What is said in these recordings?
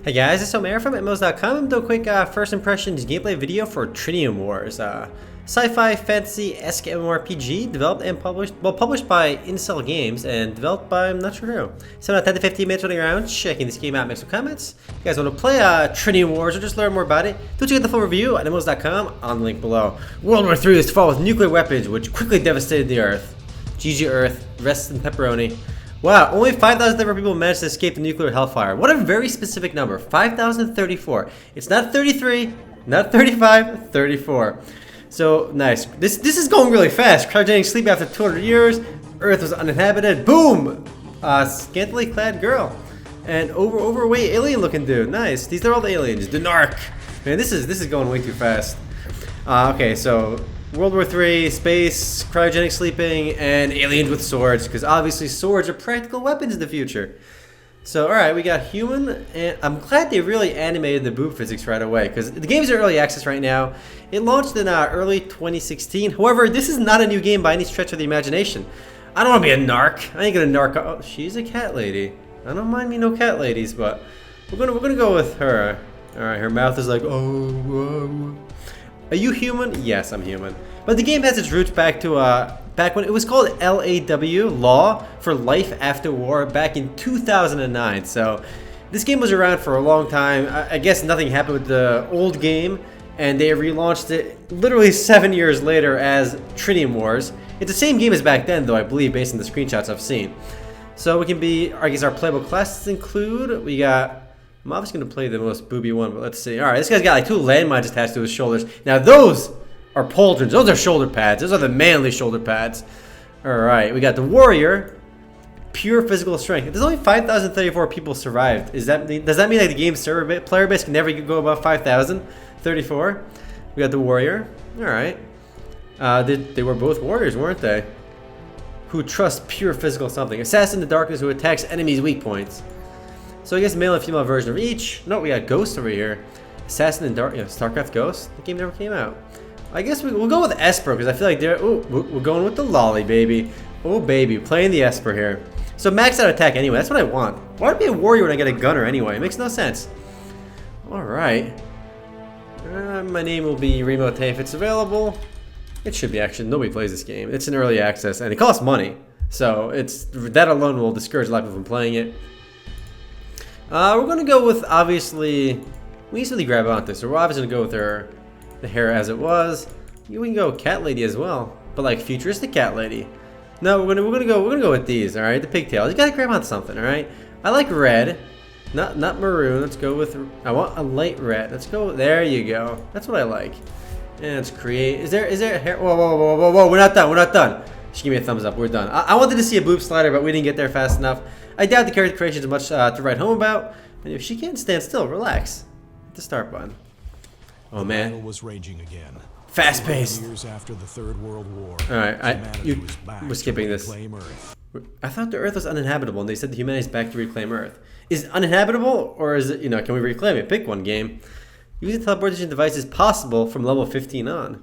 Hey guys, it's Omer from MMOs.com. I'm doing a quick first impressions gameplay video for Trinium Wars. Sci-Fi fantasy-esque MMORPG developed and published by Inslet Games and developed by I'm not sure who. So about 10 to 15 minutes running around checking this game out, make some comments. If you guys want to play Trinium Wars or just learn more about it, do check out the full review at MMOs.com on the link below. World War III is to fall with nuclear weapons which quickly devastated the Earth. GG Earth, rest in pepperoni. Wow, only 5,000 people managed to escape the nuclear hellfire. What a very specific number, 5,034. It's not 33, not 35, 34. So, nice. This is going really fast. Cryogenic sleep after 200 years. Earth was uninhabited. Boom! Scantily clad girl. And overweight alien looking dude. Nice. These are all the aliens. The narc. Man, this is going way too fast. Okay, so World War III, space, cryogenic sleeping, and aliens with swords, because obviously swords are practical weapons in the future. So, alright, we got human, and I'm glad they really animated the boob physics right away, because the game's in early access right now. It launched in early 2016. However, this is not a new game by any stretch of the imagination. I don't want to be a narc. I ain't gonna narc. Oh, she's a cat lady. I don't mind me no cat ladies, but we're gonna go with her. Alright, her mouth is like, oh, whoa. Are you human? Yes, I'm human. But the game has its roots back to back when it was called LAW, Law for Life After War, back in 2009. So this game was around for a long time. I guess nothing happened with the old game, and they relaunched it literally 7 years later as Trinium Wars. It's the same game as back then, though, I believe, based on the screenshots I've seen. So we can be, I guess our playable classes include, we got, I'm obviously going to play the most booby one, but let's see. All right, this guy's got like 2 landmines attached to his shoulders. Now those are pauldrons. Those are shoulder pads. Those are the manly shoulder pads. All right, we got the warrior, pure physical strength. There's only 5,034 people survived. Does that mean like the game's player base can never go above 5,034? We got the warrior. All right. They were both warriors, weren't they? Who trust pure physical something. Assassin in the darkness who attacks enemies' weak points. So I guess male and female version of each. No, we got Ghost over here. Assassin in Dark, StarCraft Ghost. The game never came out. I guess we'll go with Esper because I feel like we're going with the lolly, baby. Oh, baby, playing the Esper here. So max out attack anyway. That's what I want. Why would I be a warrior when I get a gunner anyway? It makes no sense. All right. My name will be Remote if it's available. It should be actually. Nobody plays this game. It's in early access and it costs money. So that alone will discourage a lot of people from playing it. We're gonna go with obviously. We easily grab onto this, so we're obviously gonna go with the hair as it was. We can go cat lady as well, but like futuristic cat lady. No, we're gonna go with these. All right, the pigtails. You gotta grab onto something. All right. I like red, not maroon. Let's go with. I want a light red. Let's go. There you go. That's what I like. And let's create. Is there a hair? Whoa! We're not done. We're not done. Just give me a thumbs up. We're done. I wanted to see a boob slider, but we didn't get there fast enough. I doubt the character creation is much to write home about. And if she can't stand still, relax. Hit the start button. Oh man. The battle was raging again. Fast paced. Years after the Third World War. Alright, we're skipping this. Earth. I thought the Earth was uninhabitable, and they said the humanity's back to reclaim Earth. Is it uninhabitable, or is it, can we reclaim it? Pick one game. Using teleportation devices possible from level 15 on.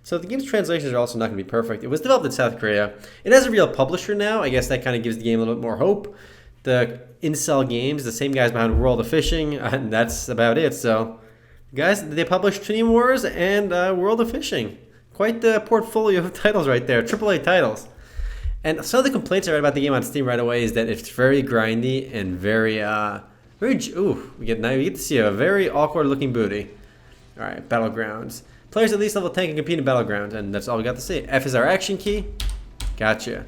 So the game's translations are also not going to be perfect. It was developed in South Korea. It has a real publisher now. I guess that kind of gives the game a little bit more hope. The Inslet Games, the same guys behind World of Fishing, and that's about it. So, guys, they published Trinium Wars and World of Fishing. Quite the portfolio of titles right there, AAA titles. And some of the complaints I read about the game on Steam right away is that it's very grindy and very, we get to see a very awkward-looking booty. All right, Battlegrounds. Players at least level 10 can compete in Battlegrounds, and that's all we got to see. F is our action key. Gotcha.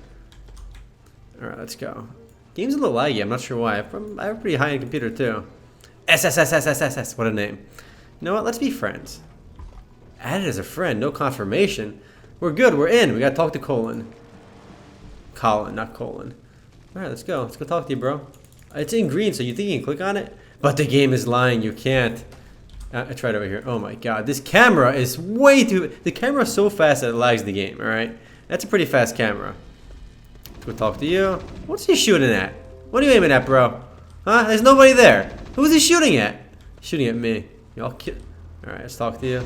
All right, let's go. Game's a little laggy. I'm not sure why. I have a pretty high-end computer too. SSSSSSS. What a name. You know what? Let's be friends. Added as a friend. No confirmation. We're good. We're in. We gotta talk to Colin. Colin, not Colin. All right, let's go. Let's go talk to you, bro. It's in green, so you think you can click on it? But the game is lying. You can't. I tried over here. Oh my god. This camera is way too... The camera is so fast that it lags the game, all right? That's a pretty fast camera. Go talk to you. What's he shooting at? What are you aiming at, bro? Huh? There's nobody there. Who's he shooting at? Shooting at me. Y'all kid. Alright, let's talk to you.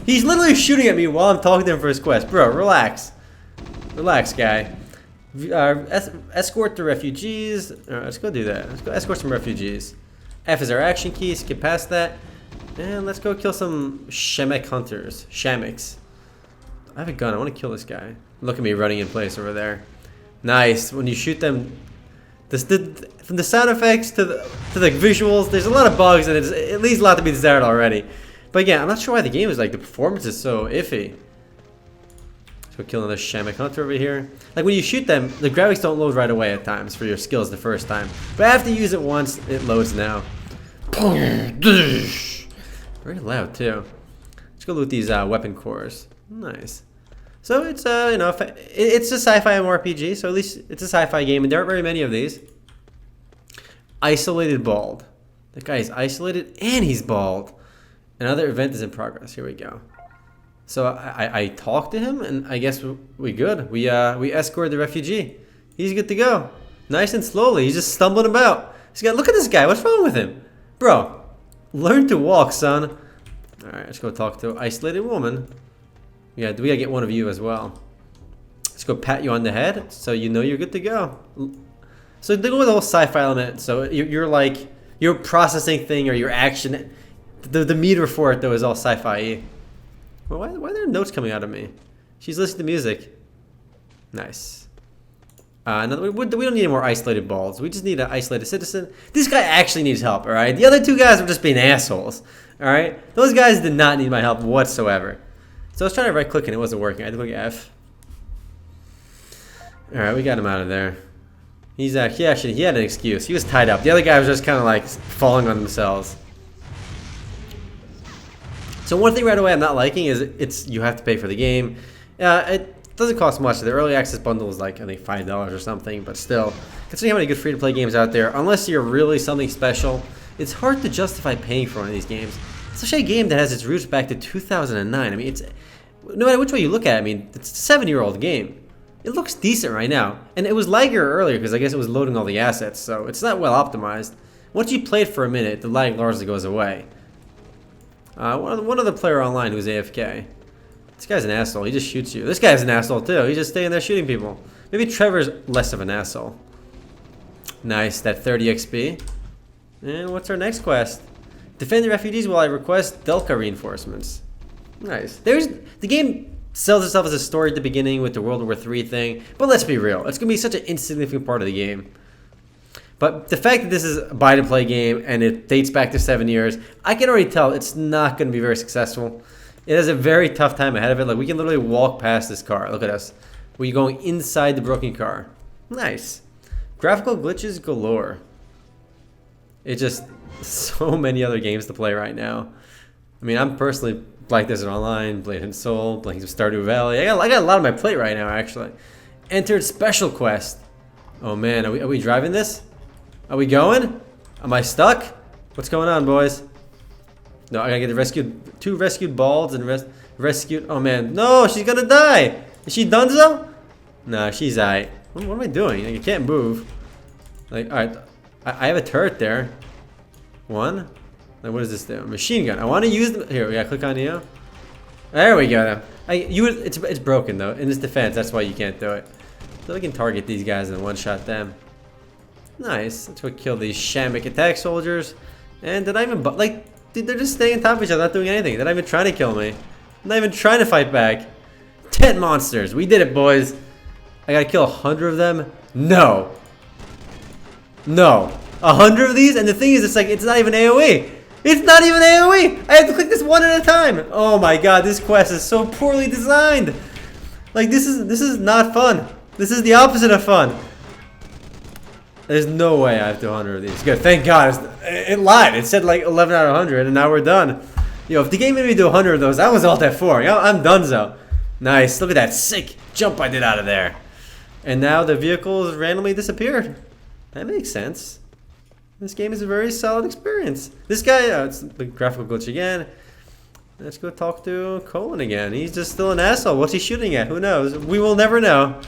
He's literally shooting at me while I'm talking to him for his quest. Bro, relax. Relax, guy. Escort the refugees. Alright, let's go do that. Let's go escort some refugees. F is our action key, skip past that. And let's go kill some Shemek hunters. Shameks. I have a gun, I want to kill this guy. Look at me running in place over there. Nice, when you shoot them, from the sound effects to the visuals, there's a lot of bugs and it leaves a lot to be desired already. But again, I'm not sure why the game is like, the performance is so iffy. Let's go kill another Shemek hunter over here. Like when you shoot them, the graphics don't load right away at times for your skills the first time. But after you use it once, it loads now. Very loud too. Let's go loot these weapon cores. Nice. So it's you know, it's a sci-fi MMORPG, so at least it's a sci-fi game, and there aren't very many of these. Isolated bald. That guy is isolated and he's bald. Another event is in progress. Here we go. So I talked to him, and I guess we good. We escorted the refugee. He's good to go. Nice and slowly. He's just stumbling about. Look at this guy. What's wrong with him, bro? Learn to walk, son. All right, let's go talk to an isolated woman. Yeah, we gotta get one of you as well. Let's go pat you on the head, so you know you're good to go. So they go with the whole sci-fi element. So you're like your processing thing or your action. The meter for it though is all sci-fi. Well, why are there notes coming out of me? She's listening to music. Nice. No, we don't need any more isolated balls. We just need an isolated citizen. This guy actually needs help, all right? The other two guys were just being assholes, all right? Those guys did not need my help whatsoever. So I was trying to right-click and it wasn't working. I had to click F. All right, we got him out of there. He had an excuse. He was tied up. The other guy was just kind of like falling on themselves. So one thing right away I'm not liking is you have to pay for the game. It doesn't cost much. The early access bundle is like I think $5 or something, but still, considering how many good free-to-play games out there, unless you're really something special, it's hard to justify paying for one of these games. Especially a game that has its roots back to 2009. I mean, it's no matter which way you look at it, I mean, it's a 7-year-old game. It looks decent right now, and it was laggier earlier because I guess it was loading all the assets, so it's not well optimized. Once you play it for a minute, the lag largely goes away. One other player online who's AFK. This guy's an asshole. He just shoots you. This guy's an asshole too. He's just staying there shooting people. Maybe Trevor's less of an asshole. Nice, that 30 XP. And what's our next quest? Defend the refugees while I request Delca reinforcements. Nice. The game sells itself as a story at the beginning with the World War III thing, but let's be real. It's going to be such an insignificant part of the game. But the fact that this is a buy-to-play game and it dates back to 7 years, I can already tell it's not going to be very successful. It has a very tough time ahead of it. Like, we can literally walk past this car. Look at us. We're going inside the broken car. Nice. Graphical glitches galore. It's just so many other games to play right now. I mean, I'm personally Black Desert Online, Blade & Soul, playing some Stardew Valley. I got a lot on my plate right now, actually. Entered special quest. Oh man, are we driving this? Are we going? Am I stuck? What's going on, boys? No, I gotta get two rescued balds and rescued. Oh man, no, she's gonna die. Is she donezo? No, she's aight. What am I doing? Like, I can't move. Like, all right, I have a turret there. One. Like, what does this do? Machine gun. I want to use the. Here, we gotta click on you. There we go. It's broken though. In this defense, that's why you can't do it. So we can target these guys and one-shot them. Nice. Let's go kill these Shemek attack soldiers. And did I even like? Dude, they're just staying on top of each other, not doing anything. They're not even trying to kill me. I'm not even trying to fight back. 10 monsters. We did it, boys. I gotta kill 100 of them? No. No. 100 of these? And the thing is, it's not even AoE. It's not even AoE. I have to click this one at a time. Oh my god, this quest is so poorly designed. Like, this is not fun. This is the opposite of fun. There's no way I have to 100 of these. Good, thank God. It lied. It said like 11 out of 100, and now we're done. Yo, if the game made me do 100 of those, I was alt F4. I'm donezo. Nice. Look at that sick jump I did out of there. And now the vehicles randomly disappeared. That makes sense. This game is a very solid experience. This guy, it's the graphical glitch again. Let's go talk to Colin again. He's just still an asshole. What's he shooting at? Who knows? We will never know.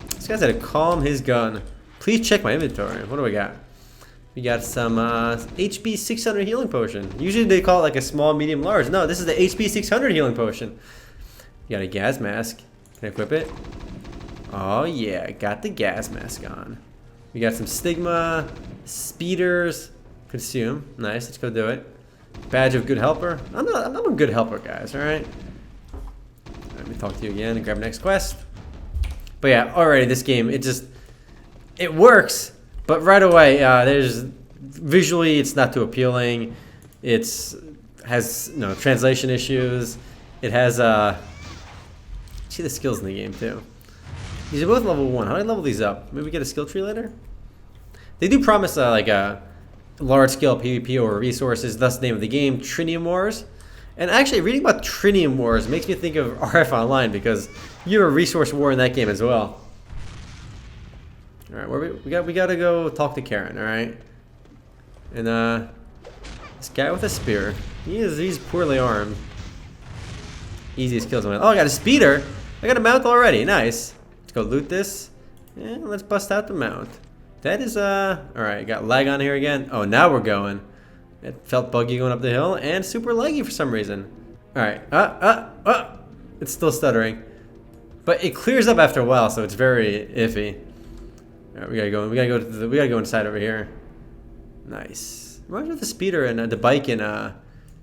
This guy's had to calm his gun. Please check my inventory. What do we got? We got some HP 600 healing potion. Usually they call it like a small, medium, large. No, this is the HP 600 healing potion. You got a gas mask. Can I equip it? Oh yeah, got the gas mask on. We got some stigma, speeders. Consume. Nice. Let's go do it. Badge of good helper. I'm a good helper, guys. All right. Let me talk to you again and grab next quest. But yeah, already this game, it works, but right away, there's visually it's not too appealing. Has translation issues. It has see the skills in the game too. These are both level 1. How do I level these up? Maybe we get a skill tree later. They do promise like a large scale PvP over resources. Thus the name of the game, Trinium Wars. And actually, reading about Trinium Wars makes me think of RF Online because you have a resource war in that game as well. All right, we gotta go talk to Karen. All right, and this guy with a spear, he's poorly armed. Easiest kills. Oh, I got a speeder. I got a mount already. Nice. Let's go loot this, and let's bust out the mount. That is all right. Got lag on here again. Oh, now we're going. It felt buggy going up the hill and super laggy for some reason. All right. It's still stuttering, but it clears up after a while, so it's very iffy. All right, we gotta go inside over here. Nice. Reminds me of the speeder and the bike, and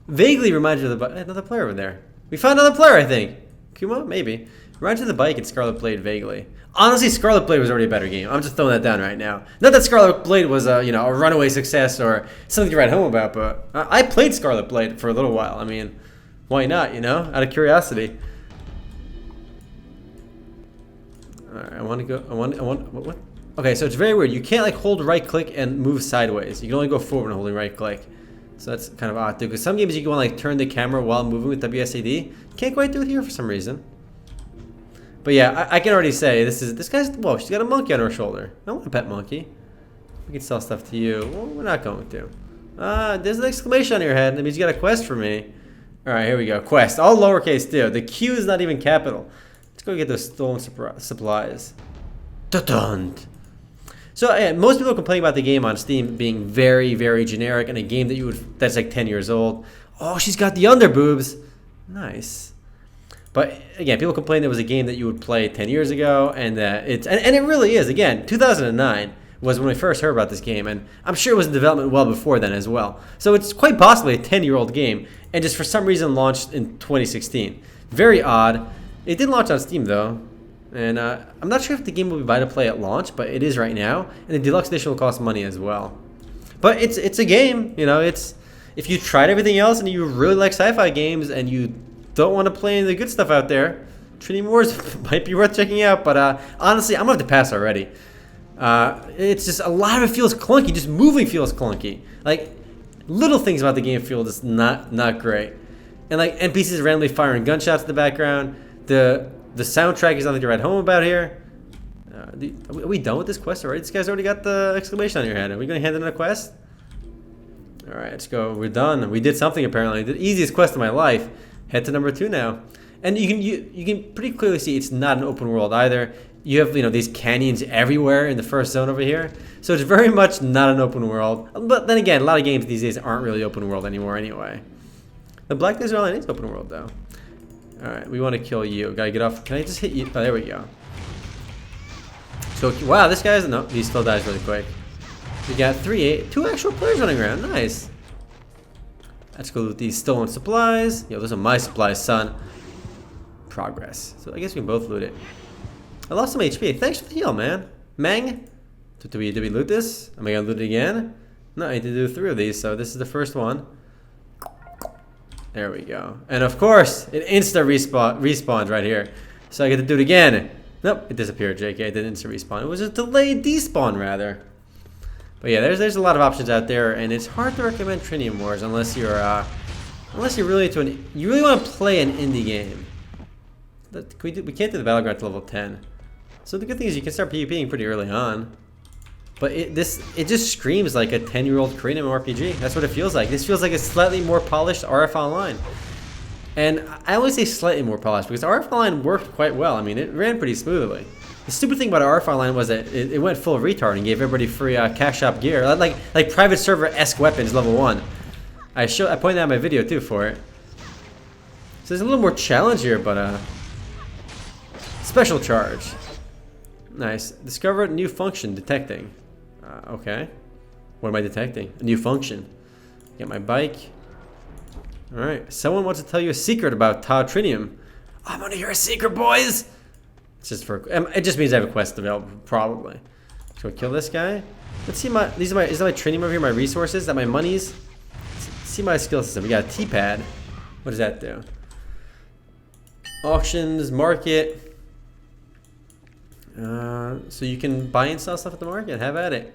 vaguely reminds me of the another player over there. We found another player, I think. Kuma, maybe. Reminds me of the bike and Scarlet Blade vaguely. Honestly, Scarlet Blade was already a better game. I'm just throwing that down right now. Not that Scarlet Blade was a runaway success or something to write home about, but I played Scarlet Blade for a little while. I mean, why not? Out of curiosity. All right, I want to go. What? Okay, so it's very weird. You can't like hold right click and move sideways. You can only go forward when holding right click. So that's kind of odd too. Because some games you can like turn the camera while moving with WSAD. Can't quite do it here for some reason. But yeah, I can already say this guy's, whoa, she's got a monkey on her shoulder. I want a pet monkey. We can sell stuff to you. Well, we're not going to. There's an exclamation on your head. That means you got a quest for me. All right, here we go. Quest, all lowercase too. The Q is not even capital. Let's go get those stolen supplies. Dun-dun. So yeah, most people complain about the game on Steam being very, very generic and a game that's like 10 years old. Oh, she's got the under boobs. Nice. But again, people complain it was a game that you would play 10 years ago, and it really is. Again, 2009 was when we first heard about this game, and I'm sure it was in development well before then as well. So it's quite possibly a 10-year-old game, and just for some reason launched in 2016. Very odd. It did launch on Steam though, and I'm not sure if the game will be buy to play at launch, but it is right now, and the deluxe edition will cost money as well. But it's a game, it's if you tried everything else and you really like sci-fi games and you don't want to play any of the good stuff out there, Trinium Wars might be worth checking out. But honestly, I'm gonna have to pass already. It's just a lot of it feels clunky. Just moving feels clunky. Like little things about the game feel just not great. And like NPCs randomly firing gunshots in the background. The soundtrack is nothing to write home about here. Are we done with this quest already? This guy's already got the exclamation on your head. Are we gonna hand in a quest? All right, let's go. We're done. We did something apparently. The easiest quest of my life. Head to number 2 now, and you can pretty clearly see it's not an open world either. You have these canyons everywhere in the first zone over here, so it's very much not an open world. But then again, a lot of games these days aren't really open world anymore anyway. The Black Desert Island is open world though. All right, we want to kill you. Gotta get off. Can I just hit you? Oh, there we go. So wow, this guy's he still dies really quick. We got 2 actual players running around. Nice. Let's go loot these stolen supplies. Yo, those are my supplies, son. Progress. So I guess we can both loot it. I lost some HP. Thanks for the heal, man. Mang. Did we loot this? Am I gonna loot it again? No, I need to do 3 of these, so this is the first one. There we go. And of course, it respawns right here. So I get to do it again. Nope, it disappeared, JK. It didn't insta respawn. It was a delayed despawn, rather. But yeah, there's a lot of options out there, and it's hard to recommend Trinium Wars unless you're really you really want to play an indie game. We can't do the battleground to level 10. So the good thing is you can start PvPing pretty early on. But it just screams like a 10-year-old Korean MMORPG. That's what it feels like. This feels like a slightly more polished RF Online. And I always say slightly more polished because RF Online worked quite well. I mean, it ran pretty smoothly. The stupid thing about RF Online was that it went full retard and gave everybody free cash shop gear, like private server-esque weapons level 1. I pointed out in my video too for it. So there's a little more challenge here, but special charge. Nice. Discover new function detecting. Okay. What am I detecting? A new function. Get my bike. Alright. Someone wants to tell you a secret about Trinium. I'm gonna hear a secret, boys! It's just for... It just means I have a quest developed, probably. So kill this guy. Let's see my... Is that my Trinium over here? My resources? Is that my monies? Let's see my skill system. We got a T-pad. What does that do? Auctions, market. So you can buy and sell stuff at the market. Have at it.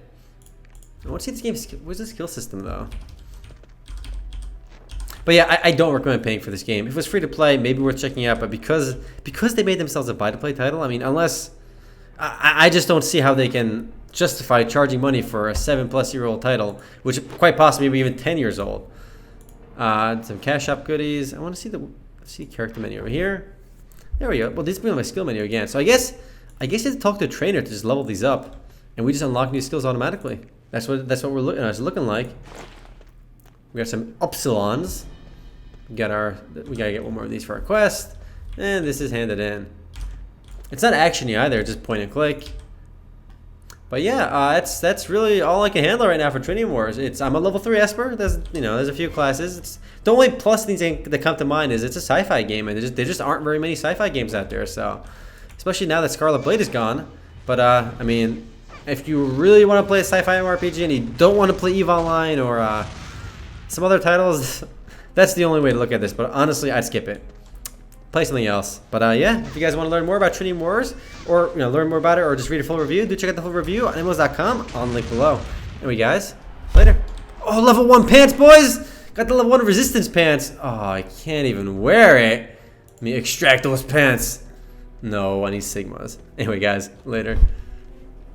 I want to see this game. Where's the skill system though? But yeah, I don't recommend paying for this game. If it was free to play, maybe worth checking out. But because they made themselves a buy-to-play title, I mean, unless I just don't see how they can justify charging money for a 7+-year-old title, which quite possibly maybe even 10 years old. Some cash shop goodies. I want to see the character menu over here. There we go. Well, this is my skill menu again. So I guess you have to talk to a trainer to just level these up, and we just unlock new skills automatically. That's what we're looking like. We got some upsilons. We gotta get one more of these for our quest, and this is handed in. It's not actiony either, it's just point and click. But yeah, that's really all I can handle right now for Trinium Wars. I'm a level 3 Esper. There's a few classes. The only plus things that come to mind is it's a sci-fi game, and there just aren't very many sci-fi games out there. So, especially now that Scarlet Blade is gone. But I mean, if you really want to play a sci-fi RPG and you don't want to play EVE Online or some other titles, that's the only way to look at this. But honestly, I'd skip it. Play something else. But yeah, if you guys want to learn more about Trinium Wars, or learn more about it, or just read a full review, do check out the full review on MMOs.com on the link below. Anyway, guys, later. Oh, level 1 pants, boys! Got the level 1 resistance pants. Oh, I can't even wear it. Let me extract those pants. No, I need Sigmas. Anyway, guys, later.